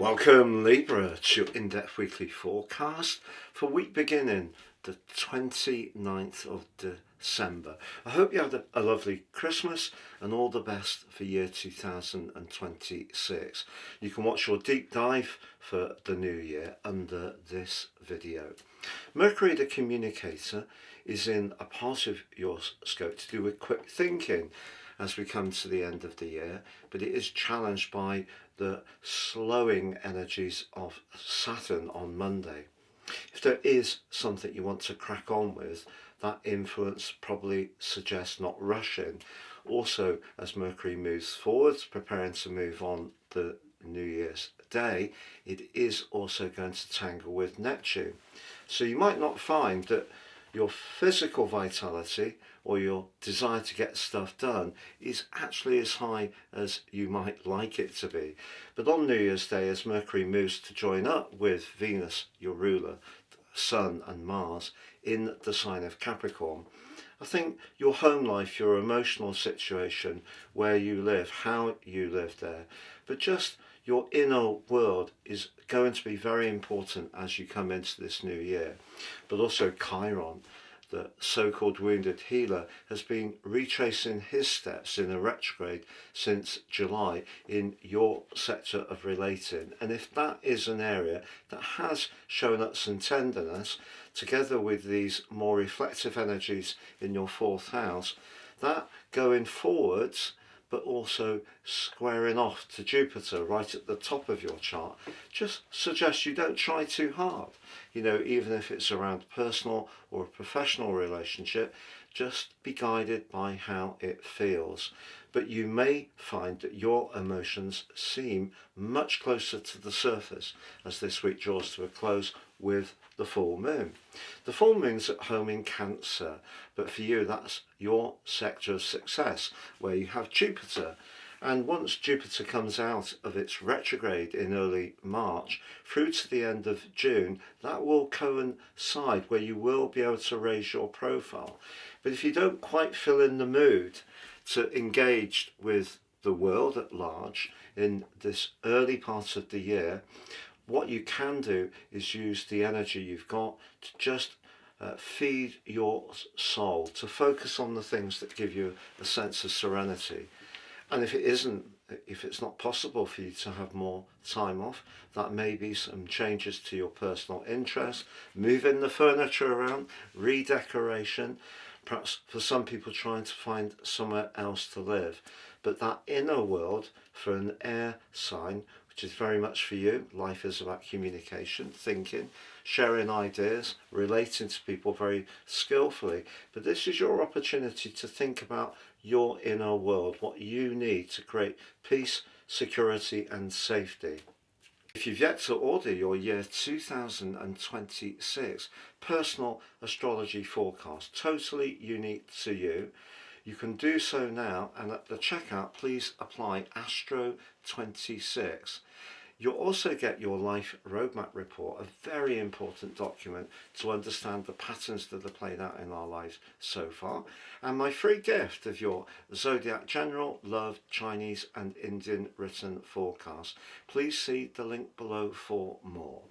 Welcome Libra to your in-depth weekly forecast for week beginning the 29th of December. I hope you had a lovely Christmas and all the best for year 2026. You can watch your deep dive for the new year under this video. Mercury the communicator is in a part of your scope to do with quick thinking as we come to the end of the year, but it is challenged by the slowing energies of Saturn on Monday. If there is something you want to crack on with, that influence probably suggests not rushing. Also, as Mercury moves forwards, preparing to move on the New Year's Day, it is also going to tangle with Neptune. So you might not find that your physical vitality or your desire to get stuff done is actually as high as you might like it to be. But on New Year's Day, as Mercury moves to join up with Venus, your ruler, Sun and Mars in the sign of Capricorn, I think your home life, your emotional situation, where you live, how you live there, but just your inner world is going to be very important as you come into this new year. But also Chiron, the so-called wounded healer, has been retracing his steps in a retrograde since July in your sector of relating. And if that is an area that has shown up some tenderness, together with these more reflective energies in your fourth house, that going forwards but also squaring off to Jupiter right at the top of your chart, just suggests you don't try too hard. Even if it's around personal or a professional relationship, just be guided by how it feels. But you may find that your emotions seem much closer to the surface as this week draws to a close with the full moon. The full moon's at home in Cancer, but for you that's your sector of success where you have Jupiter. And once Jupiter comes out of its retrograde in early March through to the end of June, that will coincide where you will be able to raise your profile. But if you don't quite feel in the mood to engage with the world at large in this early part of the year, what you can do is use the energy you've got to just feed your soul, to focus on the things that give you a sense of serenity. And if it's not possible for you to have more time off, that may be some changes to your personal interest, moving the furniture around, redecoration, perhaps for some people trying to find somewhere else to live. But that inner world for an air sign, which is very much for you, life is about communication, thinking, sharing ideas, relating to people very skillfully. But this is your opportunity to think about your inner world, what you need to create peace, security and safety. If you've yet to order your year 2026 personal astrology forecast, totally unique to you, you can do so now, and at the checkout please apply Astro 26. You'll also get your life roadmap report, a very important document to understand the patterns that are played out in our lives so far, and my free gift of your Zodiac General, Love, Chinese and Indian written forecast. Please see the link below for more.